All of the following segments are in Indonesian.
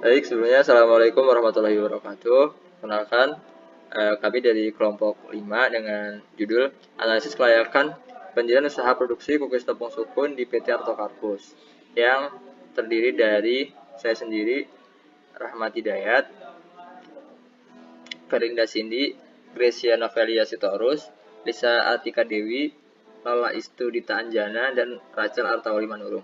Baik, sebelumnya Assalamualaikum warahmatullahi wabarakatuh. Kenalkan, kami dari kelompok 5 dengan judul Analisis Kelayakan Pendirian Usaha Produksi Kukis Tepung Sukun di PT Arto Karpus, yang terdiri dari saya sendiri, Rahmat Hidayat, Ferinda Cindy, Gracia Novelia Sitorus, Lisa Atika Dewi, Lala Istu Dita Anjana, dan Rachel Artawali Manurung.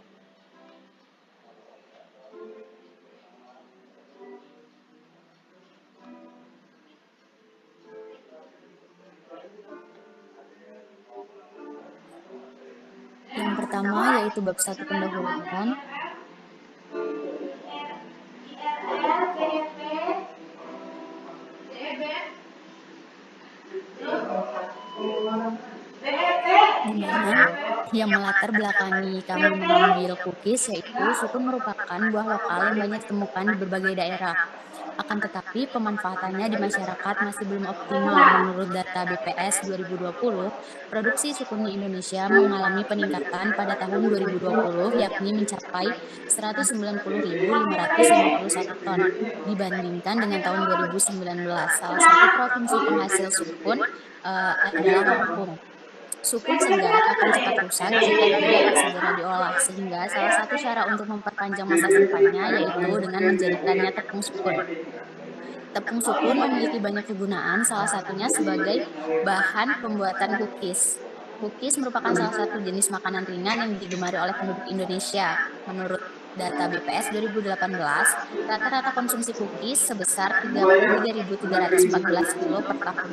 Yang pertama yaitu bab 1 pendahuluan. Dimana yang melatar belakangi kami mengambil cookies yaitu sukun merupakan buah lokal yang banyak ditemukan di berbagai daerah. Akan tetapi pemanfaatannya di masyarakat masih belum optimal. Menurut data BPS 2020, produksi sukun di Indonesia mengalami peningkatan pada tahun 2020 yakni mencapai 190.551 ton dibandingkan dengan tahun 2019. Salah satu provinsi penghasil sukun adalah Lampung. Sukun segar akan cepat rusak jika tidak segera diolah, sehingga salah satu cara untuk memperpanjang masa simpannya yaitu dengan menjadikannya tepung sukun. Tepung sukun memiliki banyak kegunaan, salah satunya sebagai bahan pembuatan cookies. Cookies merupakan salah satu jenis makanan ringan yang digemari oleh penduduk Indonesia. Menurut data BPS 2018, rata-rata konsumsi cookies sebesar 33.314 kilo per tahun.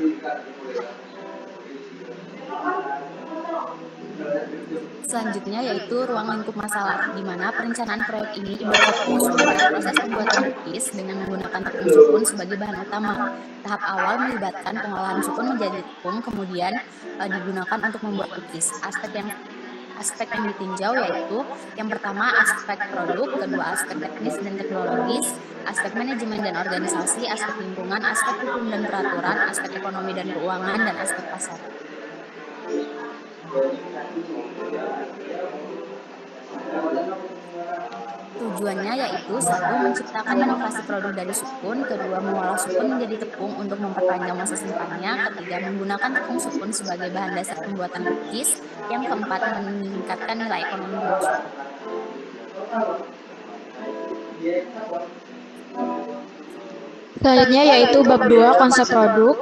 Selanjutnya yaitu ruang lingkup masalah, di mana perencanaan proyek ini berfokus pada proses pembuatan cookies dengan menggunakan tepung sukun sebagai bahan utama. Tahap awal melibatkan pengolahan sukun menjadi tepung, kemudian digunakan untuk membuat cookies. Aspek yang ditinjau yaitu yang pertama aspek produk, kedua aspek teknis dan teknologis, aspek manajemen dan organisasi, aspek lingkungan, aspek hukum dan peraturan, aspek ekonomi dan keuangan, dan aspek pasar. Tujuannya yaitu satu, menciptakan inovasi produk dari sukun, kedua, mengolah sukun menjadi tepung untuk memperpanjang masa simpannya, ketiga, menggunakan tepung sukun sebagai bahan dasar pembuatan cookies, yang keempat, meningkatkan nilai ekonomi buah sukun. Selanjutnya yaitu bab 2 konsep produk.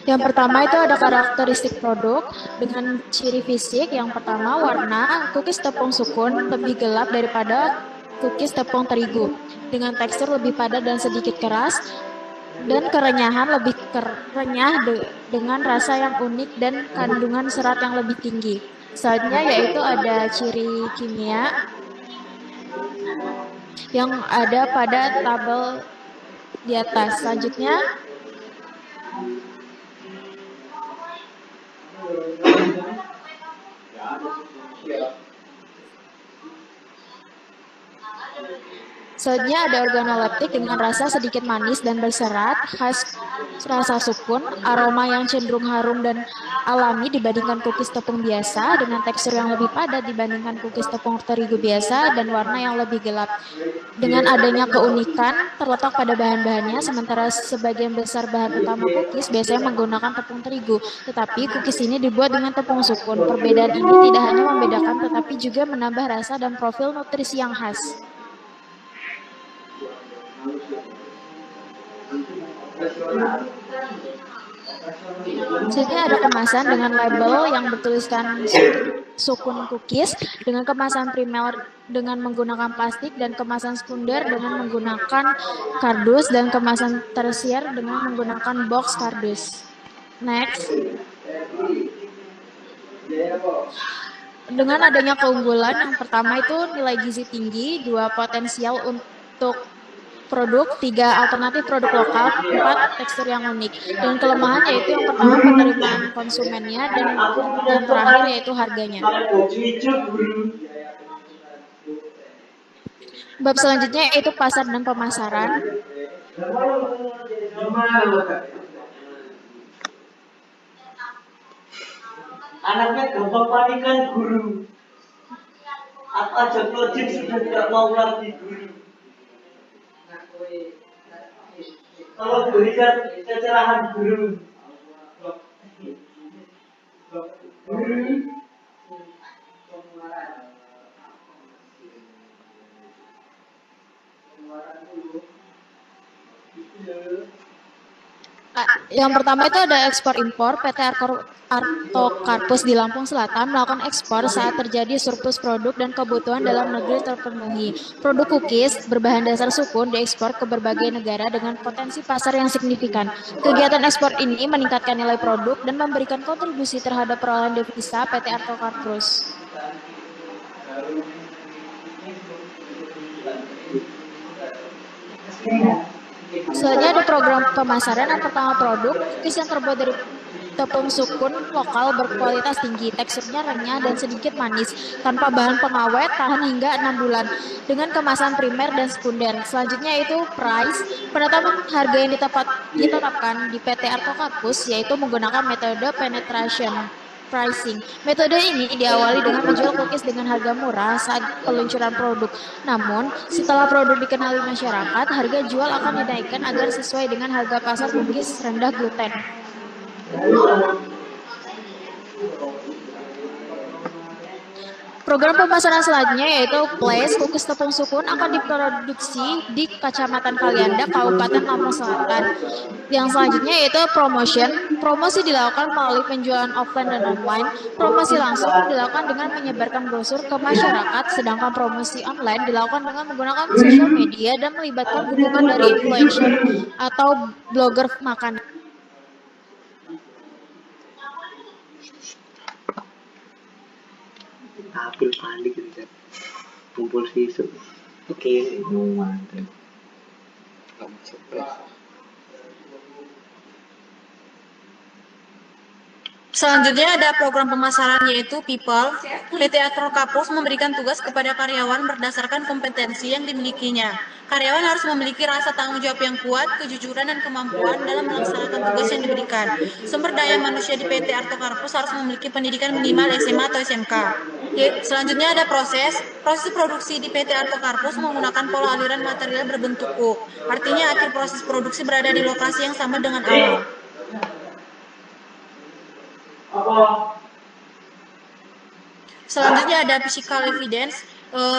Yang pertama itu ada karakteristik produk dengan ciri fisik. Yang pertama warna, cookies tepung sukun lebih gelap daripada cookies tepung terigu dengan tekstur lebih padat dan sedikit keras, dan kerenyahan lebih renyah dengan rasa yang unik dan kandungan serat yang lebih tinggi. Selanjutnya yaitu ada ciri kimia yang ada pada tabel di atas. Selanjutnya ada organoleptik dengan rasa sedikit manis dan berserat, khas rasa sukun, aroma yang cenderung harum dan alami dibandingkan cookies tepung biasa, dengan tekstur yang lebih padat dibandingkan cookies tepung terigu biasa, dan warna yang lebih gelap. Dengan adanya keunikan terletak pada bahan-bahannya, sementara sebagian besar bahan utama cookies biasanya menggunakan tepung terigu, tetapi cookies ini dibuat dengan tepung sukun. Perbedaan ini tidak hanya membedakan, tetapi juga menambah rasa dan profil nutrisi yang khas. Jadi ada kemasan dengan label yang bertuliskan sukun cookies, dengan kemasan primer dengan menggunakan plastik, dan kemasan sekunder dengan menggunakan kardus, dan kemasan tersier dengan menggunakan box kardus. Next. Dengan adanya keunggulan, yang pertama itu nilai gizi tinggi, dua potensial untuk produk, 3 alternatif produk lokal, 4 tekstur yang unik. Dan kelemahan yaitu yang pertama penerimaan konsumennya, dan yang terakhir yaitu harganya. Bab selanjutnya yaitu pasar dan pemasaran. Anaknya gampang panikan guru. Aja Claudine sudah tidak mau lagi. Kalau berikan ceceran guru. Yang pertama itu ada ekspor impor. PT Artokarpus di Lampung Selatan melakukan ekspor saat terjadi surplus produk dan kebutuhan dalam negeri terpenuhi. Produk cookies berbahan dasar sukun diekspor ke berbagai negara dengan potensi pasar yang signifikan. Kegiatan ekspor ini meningkatkan nilai produk dan memberikan kontribusi terhadap perolehan devisa PT Artokarpus. Selanjutnya ada program pemasaran. Yang pertama, produk cookies yang terbuat dari tepung sukun lokal berkualitas tinggi, teksturnya renyah dan sedikit manis, tanpa bahan pengawet, tahan hingga 6 bulan, dengan kemasan primer dan sekunder. Selanjutnya itu price. Penetapan harga yang ditetapkan di PT Artokarpus yaitu menggunakan metode penetration pricing. Metode ini diawali dengan menjual cookies dengan harga murah saat peluncuran produk. Namun, setelah produk dikenali masyarakat, harga jual akan dinaikkan agar sesuai dengan harga pasar cookies rendah gluten. Program pemasaran selanjutnya yaitu Place. Cookies tepung sukun akan diproduksi di Kecamatan Kalianda, Kabupaten Lampung Selatan. Yang selanjutnya yaitu promotion. Promosi dilakukan melalui penjualan offline dan online. Promosi langsung dilakukan dengan menyebarkan brosur ke masyarakat, sedangkan promosi online dilakukan dengan menggunakan sosial media dan melibatkan dukungan dari influencer atau blogger makanan. Apel panik gitu. Kumpul sisuk. Oke, mantap. Selanjutnya ada program pemasaran yaitu People. PT Artokarpus memberikan tugas kepada karyawan berdasarkan kompetensi yang dimilikinya. Karyawan harus memiliki rasa tanggung jawab yang kuat, kejujuran dan kemampuan dalam melaksanakan tugas yang diberikan. Sumber daya manusia di PT Artokarpus harus memiliki pendidikan minimal SMA atau SMK. Selanjutnya ada proses. Proses produksi di PT Artokarpus menggunakan pola aliran material berbentuk U. Artinya akhir proses produksi berada di lokasi yang sama dengan awal. Selanjutnya ada physical evidence.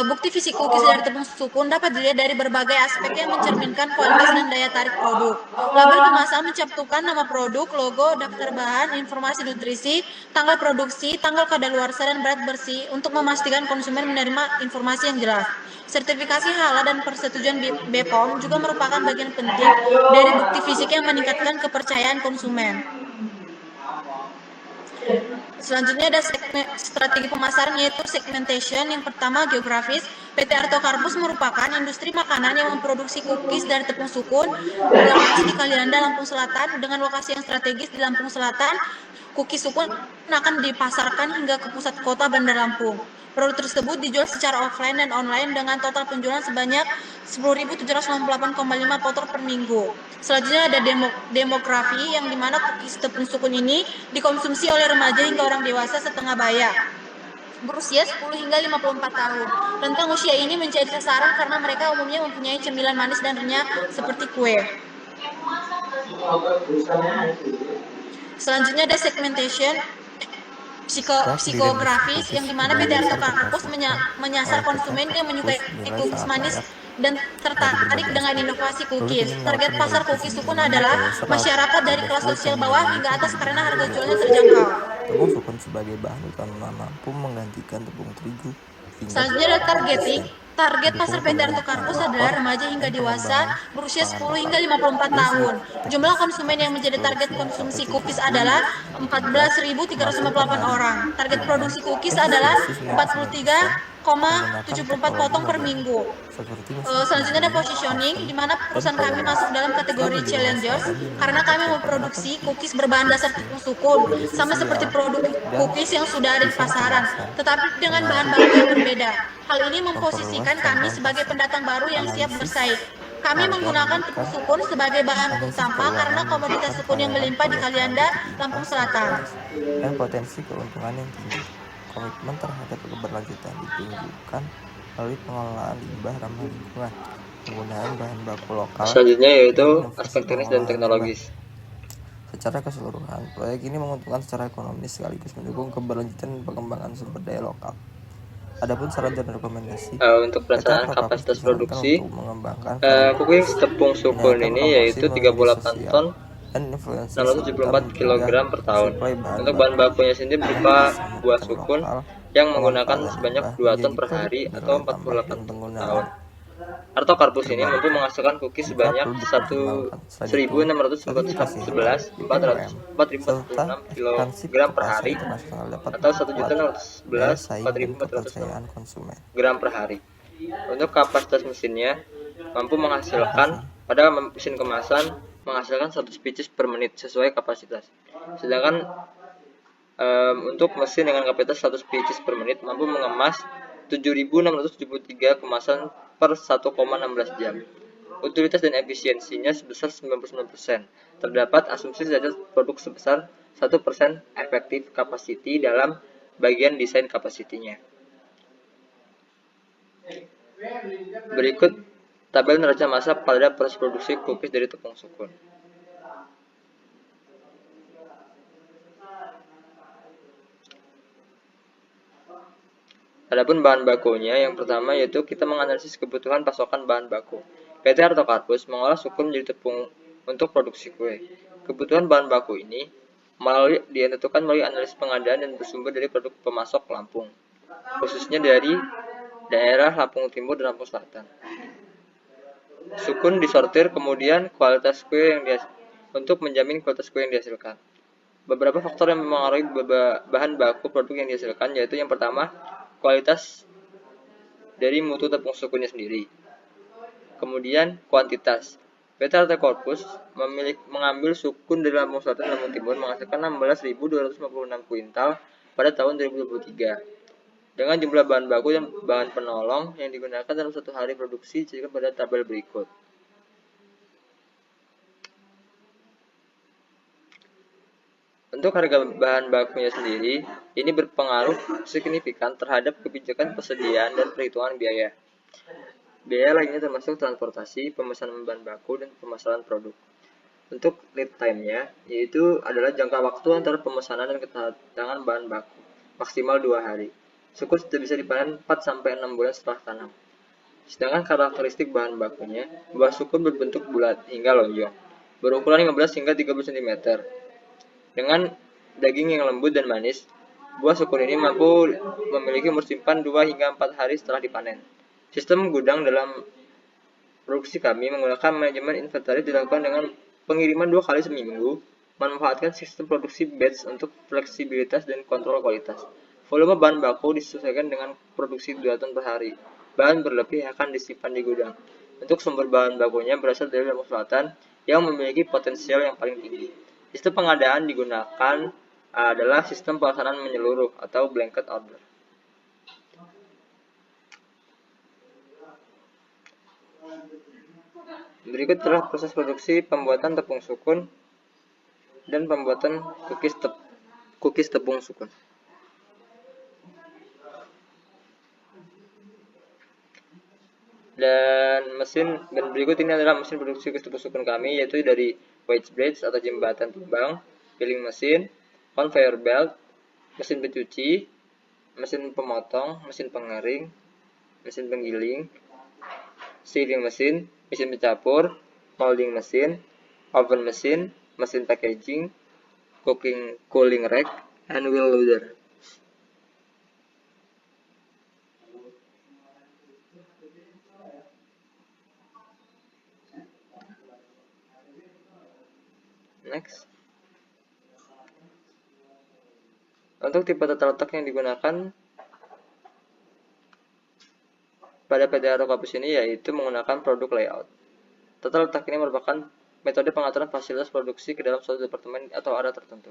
Bukti fisik cookies dari tepung sukun dapat dilihat dari berbagai aspek yang mencerminkan kualitas dan daya tarik produk. Label kemasan mencantumkan nama produk, logo, daftar bahan, informasi nutrisi, tanggal produksi, tanggal kadaluarsa dan berat bersih untuk memastikan konsumen menerima informasi yang jelas. Sertifikasi halal dan persetujuan BPOM juga merupakan bagian penting dari bukti fisik yang meningkatkan kepercayaan konsumen. Selanjutnya ada strategi pemasaran yaitu segmentation. Yang pertama geografis. PT Artokarpus merupakan industri makanan yang memproduksi cookies dari tepung sukun berlokasi di Kalianda, Lampung Selatan. Dengan lokasi yang strategis di Lampung Selatan, cookies sukun akan dipasarkan hingga ke pusat kota Bandar Lampung. Produk tersebut dijual secara offline dan online dengan total penjualan sebanyak 10.798,5 potong per minggu. Selanjutnya ada demografi yang dimana cookies tepung sukun ini dikonsumsi oleh remaja hingga orang dewasa setengah baya berusia 10 hingga 54 tahun. Rentang usia ini menjadi sasaran karena mereka umumnya mempunyai cemilan manis dan renyah seperti kue. Selanjutnya ada segmentation psikografis yang dimana PT Artokarpus menyasar konsumen yang menyukai cookies manis dan tertarik dengan inovasi cookies. Target pasar cookies sukun adalah masyarakat dari kelas sosial bawah hingga atas karena harga jualnya terjangkau. Tepung sukun sebagai bahan utama mampu menggantikan tepung terigu. Selanjutnya ada targeting. Target pasar PT Artokarpus adalah remaja hingga dewasa berusia 10 hingga 54 tahun. Jumlah konsumen yang menjadi target konsumsi cookies adalah 14.358 orang. Target produksi cookies adalah 43,74 potong per minggu. Selanjutnya ada positioning, di mana perusahaan kami masuk dalam kategori challengers karena kami memproduksi cookies berbahan dasar tepung sukun, sama seperti produk cookies yang sudah ada di pasaran, tetapi dengan bahan baku yang berbeda. Hal ini memposisikan kami sebagai pendatang baru yang siap bersaing. Kami menggunakan tepung sukun sebagai bahan utama karena komoditas sukun yang melimpah di Kalianda, Lampung Selatan. Dan potensi keuntungan yang tinggi. Komitmen terhadap keberlanjutan ditunjukkan melalui pengelolaan limbah ramah lingkungan, penggunaan bahan baku lokal, Selanjutnya yaitu dan inovasi aspek teknis dan pengelolaan teknologis. Secara keseluruhan, proyek ini menguntungkan secara ekonomis sekaligus mendukung keberlanjutan dan pengembangan sumber daya lokal. Adapun saran dan rekomendasi, Untuk perencanaan kapasitas produksi, untuk mengembangkan cookies tepung sukun ini yaitu 38 ton dan influencer 674 kg per tahun. Untuk bahan bakunya sendiri berupa buah sukun yang menggunakan sebanyak 2 ton per hari atau 48 ton per tahun. Artokarpus ini mampu menghasilkan cookies sebanyak 1.611 kg per hari atau 1.611.440 gram per hari. Untuk kapasitas mesinnya mampu menghasilkan pada mesin kemasan menghasilkan 1 species per menit sesuai kapasitas. Sedangkan untuk mesin dengan kapasitas 1 species per menit mampu mengemas 7.673 kemasan per 1,16 jam. Utilitas dan efisiensinya sebesar 99%. Terdapat asumsi derajat produk sebesar 1% efektif capacity dalam bagian desain capacity-nya. Berikut tabel neraca massa pada proses produksi cookies dari tepung sukun. Adapun bahan bakunya, yang pertama yaitu kita menganalisis kebutuhan pasokan bahan baku. PT Artokarpus mengolah sukun menjadi tepung untuk produksi kue. Kebutuhan bahan baku ini ditentukan melalui analisis pengadaan dan bersumber dari produk pemasok Lampung, khususnya dari daerah Lampung Timur dan Lampung Selatan. Sukun disortir, kemudian kualitas kue untuk menjamin kualitas kue yang dihasilkan. Beberapa faktor yang mempengaruhi bahan baku produk yang dihasilkan yaitu yang pertama, kualitas dari mutu tepung sukunnya sendiri. Kemudian kuantitas. PT Artokarpus mengambil sukun dari Lampung Selatan dan Lampung Timur menghasilkan 16.256 kuintal pada tahun 2023. Dengan jumlah bahan baku dan bahan penolong yang digunakan dalam 1 hari produksi jika pada tabel berikut. Untuk harga bahan bakunya sendiri, ini berpengaruh signifikan terhadap kebijakan persediaan dan perhitungan biaya. Biaya lainnya termasuk transportasi, pemesanan bahan baku, dan pemasaran produk. Untuk lead time-nya, yaitu adalah jangka waktu antara pemesanan dan kedatangan bahan baku, maksimal 2 hari. Sukun sudah bisa dipanen 4-6 bulan setelah tanam. Sedangkan karakteristik bahan bakunya, buah sukun berbentuk bulat hingga lonjong, berukuran 15 hingga 30 cm. Dengan daging yang lembut dan manis, buah sukun ini mampu memiliki umur simpan 2 hingga 4 hari setelah dipanen. Sistem gudang dalam produksi kami menggunakan manajemen inventaris dilakukan dengan pengiriman 2 kali seminggu, memanfaatkan sistem produksi batch untuk fleksibilitas dan kontrol kualitas. Volume bahan baku disesuaikan dengan produksi 2 ton per hari. Bahan berlebih akan disimpan di gudang. Untuk sumber bahan bakunya berasal dari Lampung Selatan yang memiliki potensial yang paling tinggi. Sistem pengadaan digunakan adalah sistem pelaksanaan menyeluruh atau blanket order. Berikut adalah proses produksi pembuatan tepung sukun dan pembuatan cookies tepung sukun. Dan berikut ini adalah mesin produksi cookies tepung sukun kami, yaitu dari wedge bridge atau jembatan timbang, filling mesin, conveyor belt, mesin pencuci, mesin pemotong, mesin pengering, mesin penggiling, sealing mesin, mesin pencampur, molding mesin, oven mesin, mesin packaging, cooling rack, and wheel loader. Next. Untuk tipe tata letak yang digunakan pada PT Artokarpus ini yaitu menggunakan produk layout. Tata letak ini merupakan metode pengaturan fasilitas produksi ke dalam suatu departemen atau area tertentu.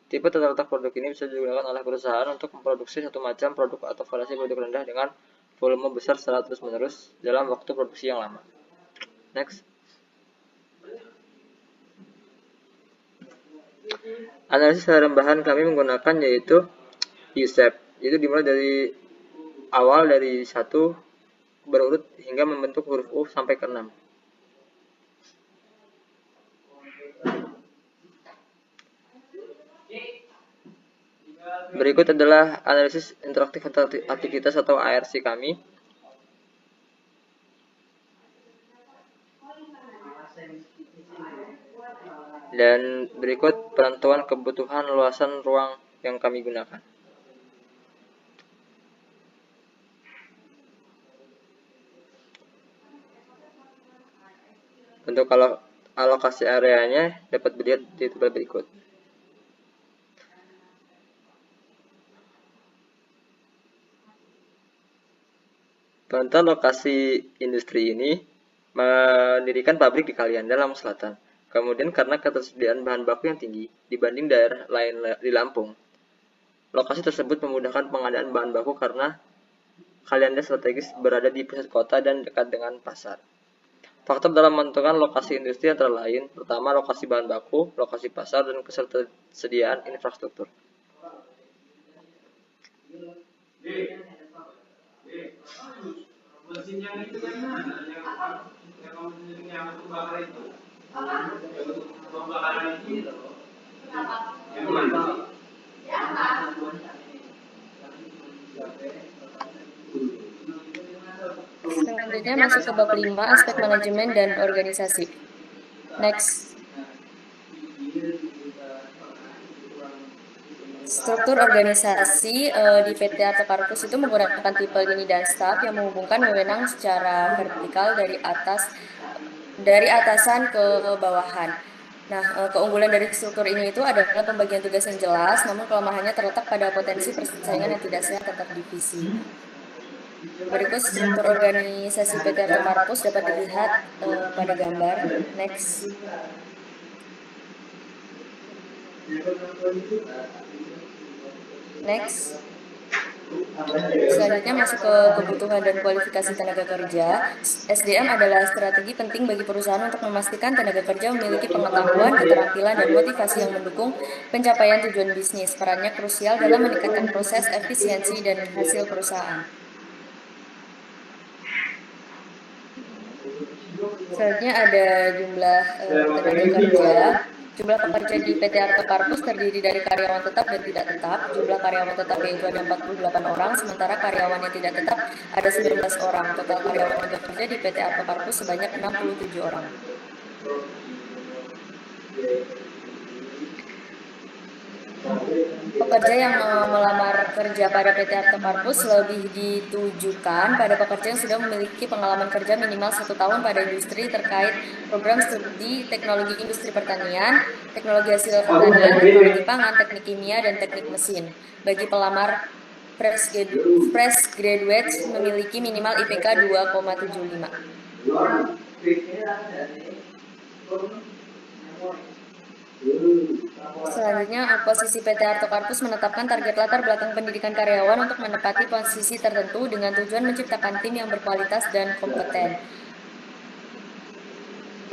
Tipe tata letak produk ini bisa digunakan oleh perusahaan untuk memproduksi satu macam produk atau variasi produk rendah dengan volume besar secara terus-menerus dalam waktu produksi yang lama. Next. Analisis harian bahan kami menggunakan yaitu U-shape. Itu dimulai dari awal dari 1 berurut hingga membentuk huruf U sampai ke 6. Berikut adalah analisis interaktif aktivitas atau ARC kami. Dan berikut penentuan kebutuhan luasan ruang yang kami gunakan. Untuk alokasi areanya dapat dilihat di tabel berikut. Penentuan lokasi industri ini mendirikan pabrik di Kalianda, Lampung Selatan. Kemudian karena ketersediaan bahan baku yang tinggi dibanding daerah lain di Lampung, lokasi tersebut memudahkan pengadaan bahan baku karena Kalianda strategis berada di pusat kota dan dekat dengan pasar. Faktor dalam menentukan lokasi industri antara lain, pertama lokasi bahan baku, lokasi pasar, dan ketersediaan infrastruktur. Selanjutnya masuk ke bab 5, aspek manajemen dan organisasi. Next. Struktur organisasi di PT Arto Karpus itu menggunakan tipe lini dan staf yang menghubungkan wewenang secara vertikal dari atasan ke bawahan. Nah, keunggulan dari struktur ini itu adalah pembagian tugas yang jelas, namun kelemahannya terletak pada potensi persaingan yang tidak sehat antar divisi. Berikut struktur organisasi PT Arto Karpus dapat dilihat pada gambar. Next. Next. Selanjutnya masuk ke kebutuhan dan kualifikasi tenaga kerja. SDM adalah strategi penting bagi perusahaan untuk memastikan tenaga kerja memiliki pengetahuan, keterampilan, dan motivasi yang mendukung pencapaian tujuan bisnis. Perannya krusial dalam meningkatkan proses, efisiensi, dan hasil perusahaan. Selanjutnya ada jumlah tenaga kerja. Jumlah pekerja di PT Arto Karpus terdiri dari karyawan tetap dan tidak tetap. Jumlah karyawan tetap yaitu ada 48 orang, sementara karyawan yang tidak tetap ada 19 orang. Total karyawan yang bekerja di PT Arto Karpus sebanyak 67 orang. Pekerja yang melamar kerja pada PT Arto Karpus lebih ditujukan pada pekerja yang sudah memiliki pengalaman kerja minimal 1 tahun pada industri terkait program studi teknologi industri pertanian, teknologi hasil pertanian, teknologi pangan, teknik kimia, dan teknik mesin. Bagi pelamar fresh graduate memiliki minimal IPK 2,75. Selanjutnya, posisi PT Arto Karpus menetapkan target latar belakang pendidikan karyawan untuk menepati posisi tertentu dengan tujuan menciptakan tim yang berkualitas dan kompeten.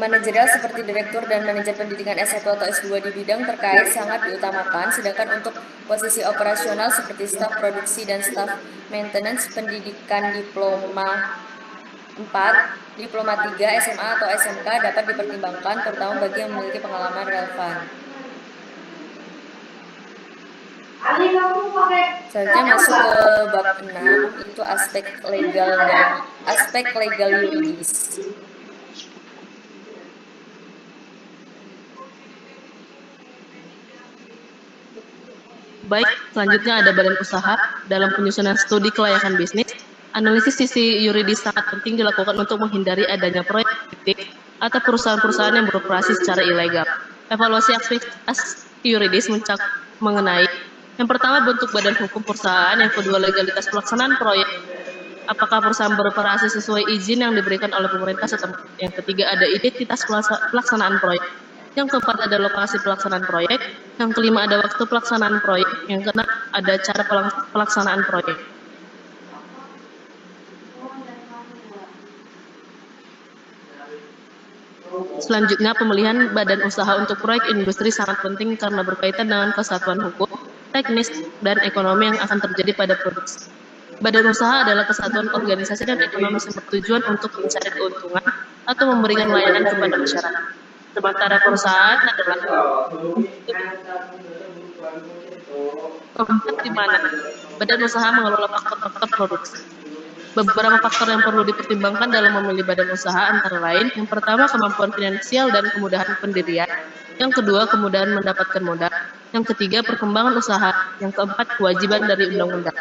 Manajerial seperti direktur dan manajer pendidikan S1 atau S2 di bidang terkait sangat diutamakan, sedangkan untuk posisi operasional seperti staf produksi dan staf maintenance pendidikan diploma 4, diploma 3, SMA atau SMK dapat dipertimbangkan, terutama bagi yang memiliki pengalaman relevan. Selanjutnya masuk ke bab 6, itu aspek legal yuridis. Baik, selanjutnya ada badan usaha. Dalam penyusunan studi kelayakan bisnis, analisis sisi yuridis sangat penting dilakukan untuk menghindari adanya proyek fiktif atau perusahaan-perusahaan yang beroperasi secara ilegal. Evaluasi aspek yuridis mengenai yang pertama bentuk badan hukum perusahaan, yang kedua legalitas pelaksanaan proyek, apakah perusahaan beroperasi sesuai izin yang diberikan oleh pemerintah setempat, yang ketiga ada identitas pelaksanaan proyek, yang keempat ada lokasi pelaksanaan proyek, yang kelima ada waktu pelaksanaan proyek, yang keenam ada cara pelaksanaan proyek. Selanjutnya, pemilihan badan usaha untuk proyek industri sangat penting karena berkaitan dengan kesatuan hukum, teknis, dan ekonomi yang akan terjadi pada produksi. Badan usaha adalah kesatuan organisasi dan ekonomi yang bertujuan untuk mencari keuntungan atau memberikan layanan kepada masyarakat. Sementara perusahaan adalah keempat di mana badan usaha mengelola faktor-faktor produksi. Beberapa faktor yang perlu dipertimbangkan dalam memilih badan usaha antara lain, yang pertama kemampuan finansial dan kemudahan pendirian, yang kedua kemudahan mendapatkan modal, yang ketiga perkembangan usaha, yang keempat kewajiban dari undang-undang.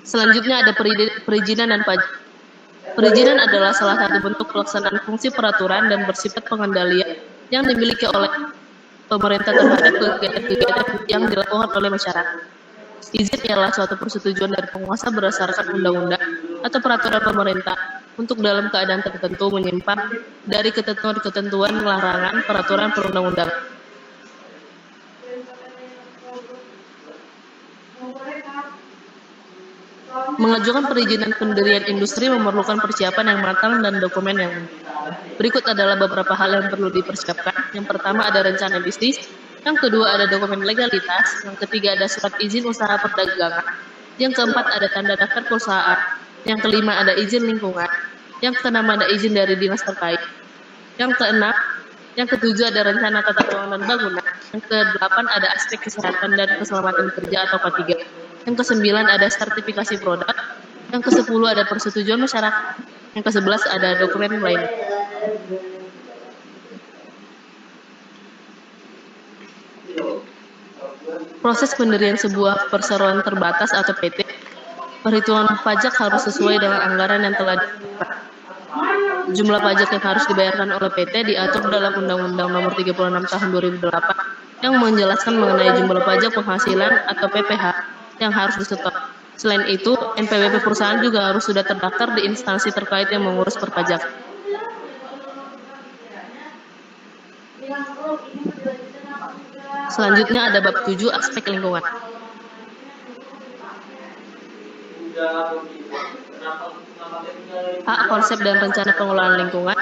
Selanjutnya ada perizinan dan pajak. Perizinan adalah salah satu bentuk pelaksanaan fungsi peraturan dan bersifat pengendalian yang dimiliki oleh pemerintah terhadap kegiatan-kegiatan yang dilakukan oleh masyarakat. Izin ialah suatu persetujuan dari penguasa berdasarkan undang-undang atau peraturan pemerintah untuk dalam keadaan tertentu menyimpang dari ketentuan-ketentuan larangan peraturan perundang-undangan. Mengajukan perizinan pendirian industri memerlukan persiapan yang matang dan dokumen yang lengkap. Berikut adalah beberapa hal yang perlu dipersiapkan. Yang pertama ada rencana bisnis, yang kedua ada dokumen legalitas, yang ketiga ada surat izin usaha perdagangan, yang keempat ada tanda daftar perusahaan, yang kelima ada izin lingkungan, yang keenam ada izin dari dinas terkait, yang keenam, yang ketujuh ada rencana tata kelola bangunan, yang kedelapan ada aspek kesehatan dan keselamatan kerja atau K3, yang kesembilan ada sertifikasi produk, yang kesepuluh ada persetujuan masyarakat, yang kesebelas ada dokumen lainnya. Proses pendirian sebuah perseroan terbatas atau PT, perhitungan pajak harus sesuai dengan anggaran yang telah ditetapkan. Jumlah pajak yang harus dibayarkan oleh PT diatur dalam Undang-Undang Nomor 36 Tahun 2008 yang menjelaskan mengenai jumlah pajak penghasilan atau PPh yang harus disetor. Selain itu, NPWP perusahaan juga harus sudah terdaftar di instansi terkait yang mengurus perpajakan. Selanjutnya ada bab 7 aspek lingkungan. A. Konsep dan rencana pengelolaan lingkungan.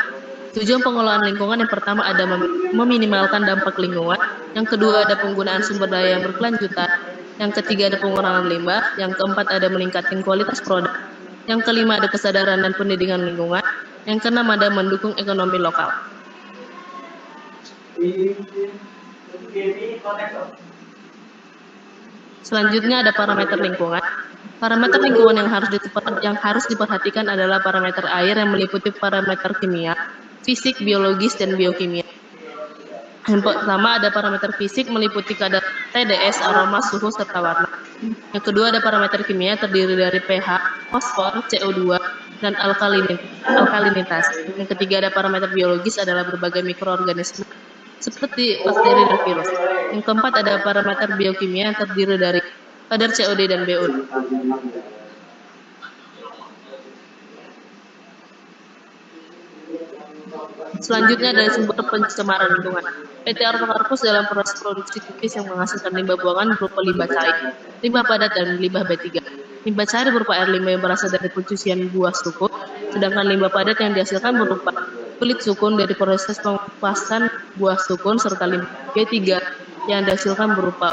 Tujuan pengelolaan lingkungan yang pertama ada meminimalkan dampak lingkungan, yang kedua ada penggunaan sumber daya yang berkelanjutan, yang ketiga ada pengurangan limbah, yang keempat ada meningkatkan kualitas produk, yang kelima ada kesadaran dan pendidikan lingkungan, yang keenam ada mendukung ekonomi lokal. Selanjutnya ada parameter lingkungan. Parameter lingkungan yang harus diperhatikan adalah parameter air yang meliputi parameter kimia, fisik, biologis, dan biokimia. Yang pertama ada parameter fisik meliputi kadar TDS, aroma, suhu, serta warna. Yang kedua ada parameter kimia terdiri dari pH, fosfor, CO2, dan alkalinitas. Yang ketiga ada parameter biologis adalah berbagai mikroorganisme seperti bakteri dan virus. Yang keempat ada parameter biokimia yang terdiri dari kadar COD dan BO2. Selanjutnya dari sumber pencemaran lingkungan. PT Arto Karpus dalam proses produksi cookies yang menghasilkan limbah buangan berupa limbah cair, limbah padat, dan limbah B3. Limbah cair berupa air limbah yang berasal dari pencucian buah sukun, sedangkan limbah padat yang dihasilkan berupa kulit sukun dari proses pengupasan buah sukun, serta limbah B3 yang dihasilkan berupa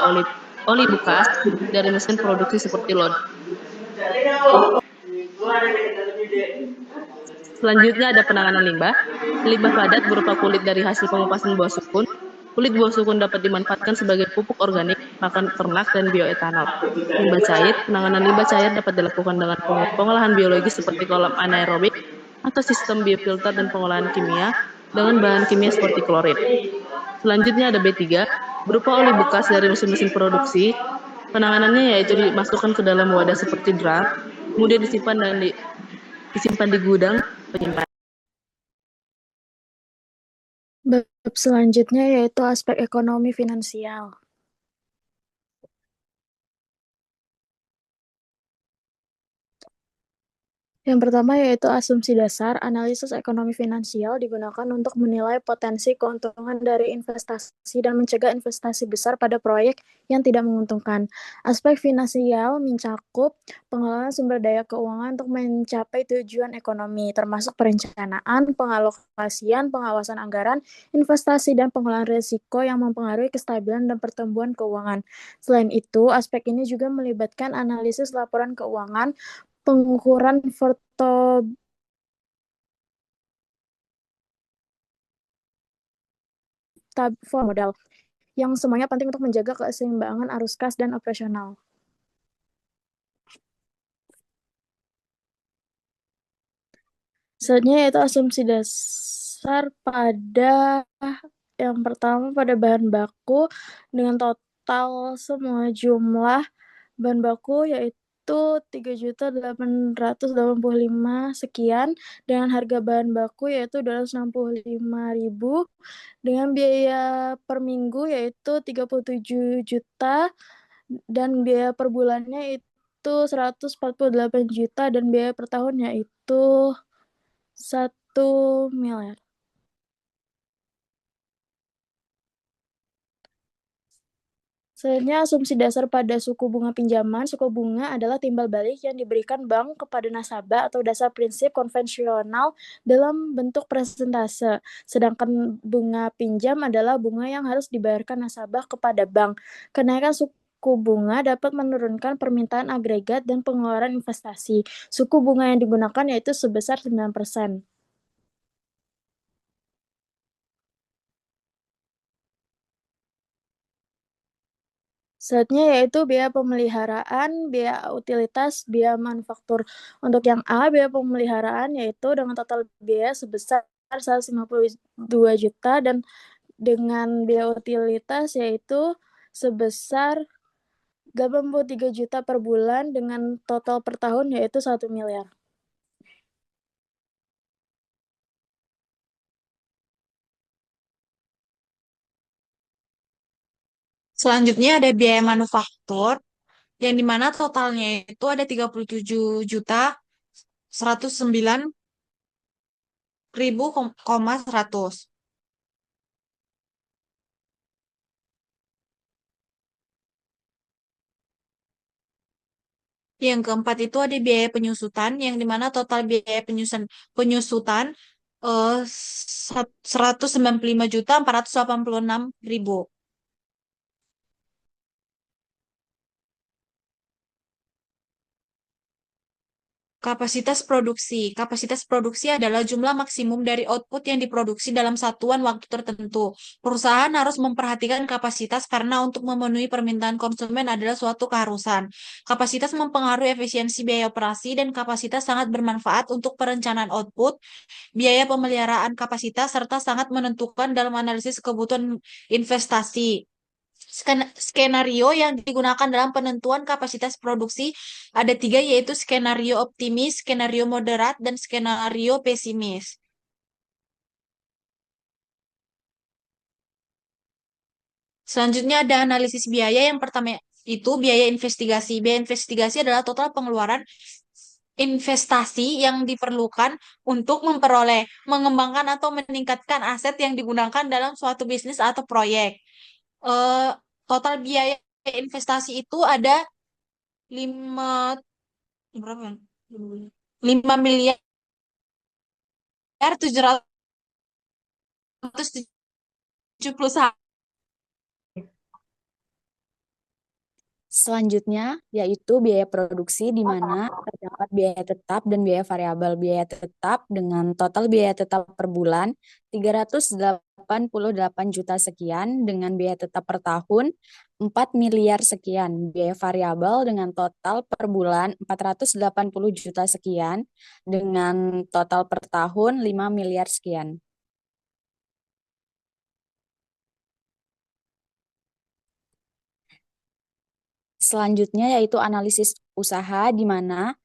oli bekas dari mesin produksi seperti lod. Selanjutnya ada penanganan limbah. Limbah padat berupa kulit dari hasil pengupasan buah sukun. Kulit buah sukun dapat dimanfaatkan sebagai pupuk organik, pakan ternak, dan bioetanol. Limbah cair, penanganan limbah cair dapat dilakukan dengan pengolahan biologis seperti kolam anaerobik atau sistem biofilter dan pengolahan kimia dengan bahan kimia seperti klorin. Selanjutnya ada B3, berupa oli bekas dari mesin-mesin produksi. Penanganannya yaitu dimasukkan ke dalam wadah seperti drum, kemudian disimpan di gudang penyimpanan. Bab selanjutnya yaitu aspek ekonomi finansial. Yang pertama yaitu asumsi dasar. Analisis ekonomi finansial digunakan untuk menilai potensi keuntungan dari investasi dan mencegah investasi besar pada proyek yang tidak menguntungkan. Aspek finansial mencakup pengelolaan sumber daya keuangan untuk mencapai tujuan ekonomi, termasuk perencanaan, pengalokasian, pengawasan anggaran, investasi, dan pengelolaan risiko yang mempengaruhi kestabilan dan pertumbuhan keuangan. Selain itu, aspek ini juga melibatkan analisis laporan keuangan, pengukuran modal, yang semuanya penting untuk menjaga keseimbangan arus kas dan operasional. Selanjutnya yaitu asumsi dasar pada yang pertama pada bahan baku dengan total semua jumlah bahan baku yaitu 3.885 sekian, dengan harga bahan baku yaitu 265.000, dengan biaya per minggu yaitu 37 juta, dan biaya per bulannya itu 148 juta, dan biaya per tahun yaitu 1 miliar. Selanjutnya, asumsi dasar pada suku bunga pinjaman. Suku bunga adalah timbal balik yang diberikan bank kepada nasabah atau dasar prinsip konvensional dalam bentuk persentase. Sedangkan bunga pinjam adalah bunga yang harus dibayarkan nasabah kepada bank. Kenaikan suku bunga dapat menurunkan permintaan agregat dan pengeluaran investasi. Suku bunga yang digunakan yaitu sebesar 9%. Selanjutnya yaitu biaya pemeliharaan, biaya utilitas, biaya manufaktur. Untuk yang A, biaya pemeliharaan yaitu dengan total biaya sebesar 152 juta, dan dengan biaya utilitas yaitu sebesar 83 juta per bulan, dengan total per tahun yaitu 1 miliar. Selanjutnya ada biaya manufaktur, yang dimana totalnya itu ada 37 juta 109.100. Yang keempat itu ada biaya penyusutan, yang dimana total biaya penyusutan 195.486.000. Kapasitas produksi. Kapasitas produksi adalah jumlah maksimum dari output yang diproduksi dalam satuan waktu tertentu. Perusahaan harus memperhatikan kapasitas karena untuk memenuhi permintaan konsumen adalah suatu keharusan. Kapasitas mempengaruhi efisiensi biaya operasi, dan kapasitas sangat bermanfaat untuk perencanaan output, biaya pemeliharaan kapasitas, serta sangat menentukan dalam analisis kebutuhan investasi. Skenario yang digunakan dalam penentuan kapasitas produksi ada 3, yaitu skenario optimis, skenario moderat, dan skenario pesimis. Selanjutnya ada analisis biaya. Yang pertama itu biaya investigasi. Biaya investigasi adalah total pengeluaran investasi yang diperlukan untuk memperoleh, mengembangkan, atau meningkatkan aset yang digunakan dalam suatu bisnis atau proyek. Eh, Total biaya investasi itu ada 5 berapa ya? 5.771. Selanjutnya yaitu biaya produksi, di mana terdapat biaya tetap dan biaya variabel. Biaya tetap dengan total biaya tetap per bulan 388 juta sekian, dengan biaya tetap per tahun 4 miliar sekian. Biaya variabel dengan total per bulan 480 juta sekian, dengan total per tahun 5 miliar sekian. Selanjutnya yaitu analisis usaha, di mana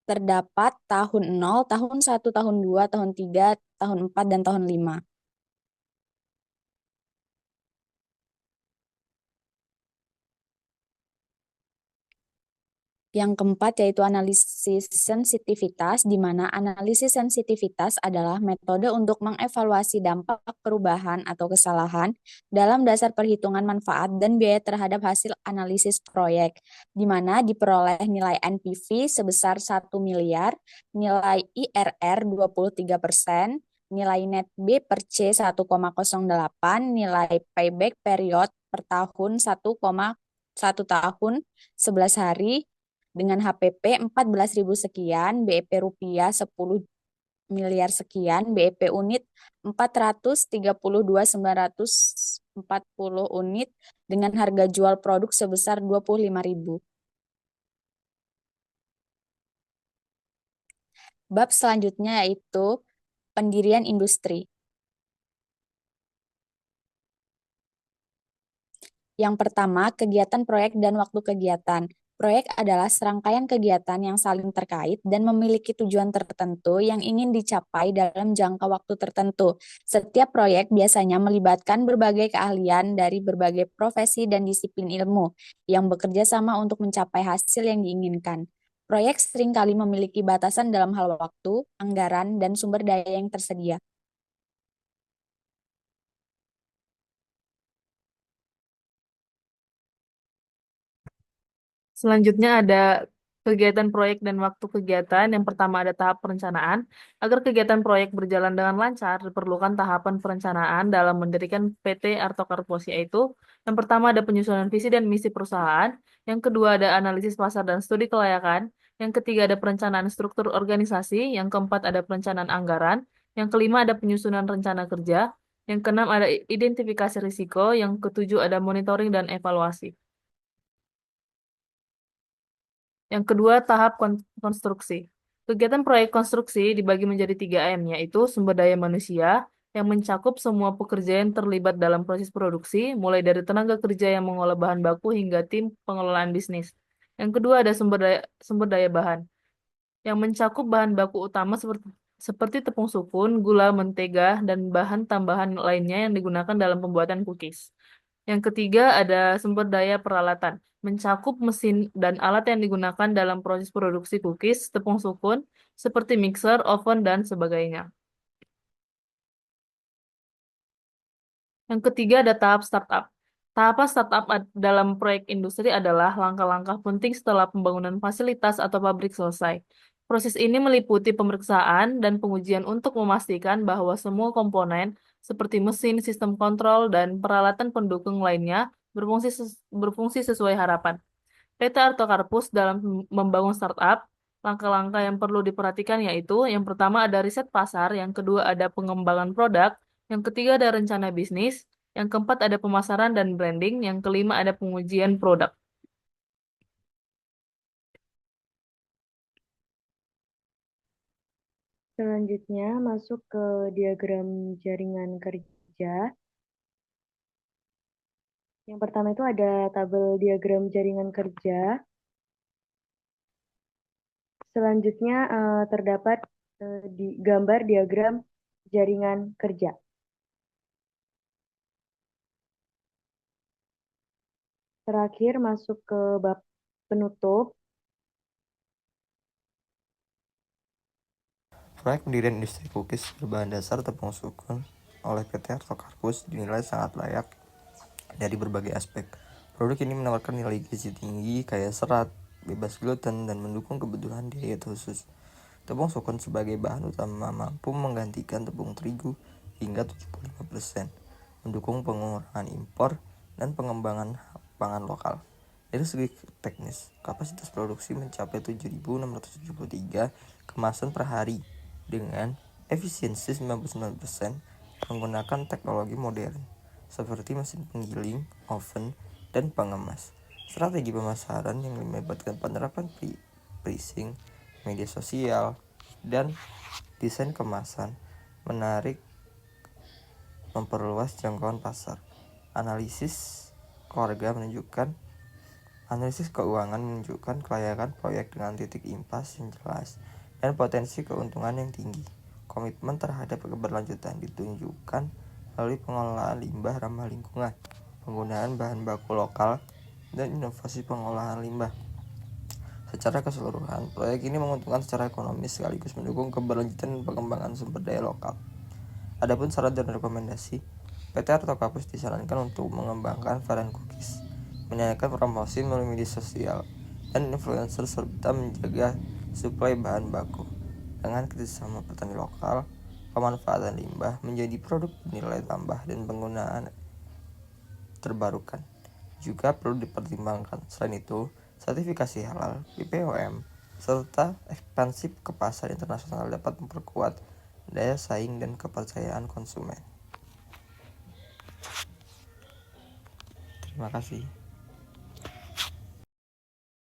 terdapat tahun 0, tahun 1, tahun 2, tahun 3, tahun 4, dan tahun 5. Yang keempat yaitu analisis sensitivitas, di mana analisis sensitivitas adalah metode untuk mengevaluasi dampak perubahan atau kesalahan dalam dasar perhitungan manfaat dan biaya terhadap hasil analisis proyek, di mana diperoleh nilai NPV sebesar 1 miliar, nilai IRR 23%, nilai net B per C 1,08, nilai payback period per tahun 1,1 tahun 11 hari, dengan HPP 14.000 sekian, BEP rupiah 10 miliar sekian, BEP unit 432.940 unit dengan harga jual produk sebesar 25.000. Bab selanjutnya yaitu pendirian industri. Yang pertama, kegiatan proyek dan waktu kegiatan. Proyek adalah serangkaian kegiatan yang saling terkait dan memiliki tujuan tertentu yang ingin dicapai dalam jangka waktu tertentu. Setiap proyek biasanya melibatkan berbagai keahlian dari berbagai profesi dan disiplin ilmu yang bekerja sama untuk mencapai hasil yang diinginkan. Proyek seringkali memiliki batasan dalam hal waktu, anggaran, dan sumber daya yang tersedia. Selanjutnya ada kegiatan proyek dan waktu kegiatan. Yang pertama ada tahap perencanaan. Agar kegiatan proyek berjalan dengan lancar, diperlukan tahapan perencanaan dalam mendirikan PT Arto Karpos, yaitu yang pertama ada penyusunan visi dan misi perusahaan, yang kedua ada analisis pasar dan studi kelayakan, yang ketiga ada perencanaan struktur organisasi, yang keempat ada perencanaan anggaran, yang kelima ada penyusunan rencana kerja, yang keenam ada identifikasi risiko, yang ketujuh ada monitoring dan evaluasi. Yang kedua, tahap konstruksi. Kegiatan proyek konstruksi dibagi menjadi 3M, yaitu sumber daya manusia, yang mencakup semua pekerja yang terlibat dalam proses produksi, mulai dari tenaga kerja yang mengolah bahan baku hingga tim pengelolaan bisnis. Yang kedua, ada sumber daya bahan, yang mencakup bahan baku utama seperti tepung sukun, gula, mentega, dan bahan tambahan lainnya yang digunakan dalam pembuatan cookies. Yang ketiga ada sumber daya peralatan, mencakup mesin dan alat yang digunakan dalam proses produksi cookies, tepung sukun, seperti mixer, oven, dan sebagainya. Yang ketiga ada tahap startup. Tahapan startup dalam proyek industri adalah langkah-langkah penting setelah pembangunan fasilitas atau pabrik selesai. Proses ini meliputi pemeriksaan dan pengujian untuk memastikan bahwa semua komponen seperti mesin, sistem kontrol, dan peralatan pendukung lainnya berfungsi sesuai harapan. PT Arto Karpus dalam membangun startup, langkah-langkah yang perlu diperhatikan yaitu yang pertama ada riset pasar, yang kedua ada pengembangan produk, yang ketiga ada rencana bisnis, yang keempat ada pemasaran dan branding, yang kelima ada pengujian produk. Selanjutnya masuk ke diagram jaringan kerja. Yang pertama itu ada tabel diagram jaringan kerja. Selanjutnya terdapat gambar diagram jaringan kerja. Terakhir masuk ke bab penutup. Proyek pendirian industri cookies berbahan dasar tepung sukun oleh PT Arto Karpus dinilai sangat layak dari berbagai aspek. Produk ini menawarkan nilai gizi tinggi, kaya serat, bebas gluten, dan mendukung kebutuhan diet khusus. Tepung sukun sebagai bahan utama mampu menggantikan tepung terigu hingga 75%, mendukung pengurangan impor dan pengembangan pangan lokal. Dari segi teknis, kapasitas produksi mencapai 7.673 kemasan per hari dengan efisiensi 99% menggunakan teknologi modern seperti mesin penggiling, oven, dan pengemas. Strategi pemasaran yang melibatkan penerapan pricing, media sosial, dan desain kemasan menarik memperluas jangkauan pasar. Analisis keuangan menunjukkan kelayakan proyek dengan titik impas yang jelas dan potensi keuntungan yang tinggi. Komitmen terhadap keberlanjutan ditunjukkan melalui pengelolaan limbah ramah lingkungan, penggunaan bahan baku lokal, dan inovasi pengolahan limbah. Secara keseluruhan, proyek ini menguntungkan secara ekonomis sekaligus mendukung keberlanjutan dan pengembangan sumber daya lokal. Adapun syarat dan rekomendasi, PT Arto Kampus disarankan untuk mengembangkan varian cookies, meningkatkan promosi melalui media sosial dan influencer, serta menjaga suplai bahan baku. Dengan kerjasama petani lokal, pemanfaatan limbah menjadi produk bernilai tambah dan penggunaan terbarukan juga perlu dipertimbangkan. Selain itu, sertifikasi halal, BPOM, serta ekspansi ke pasar internasional dapat memperkuat daya saing dan kepercayaan konsumen. Terima kasih.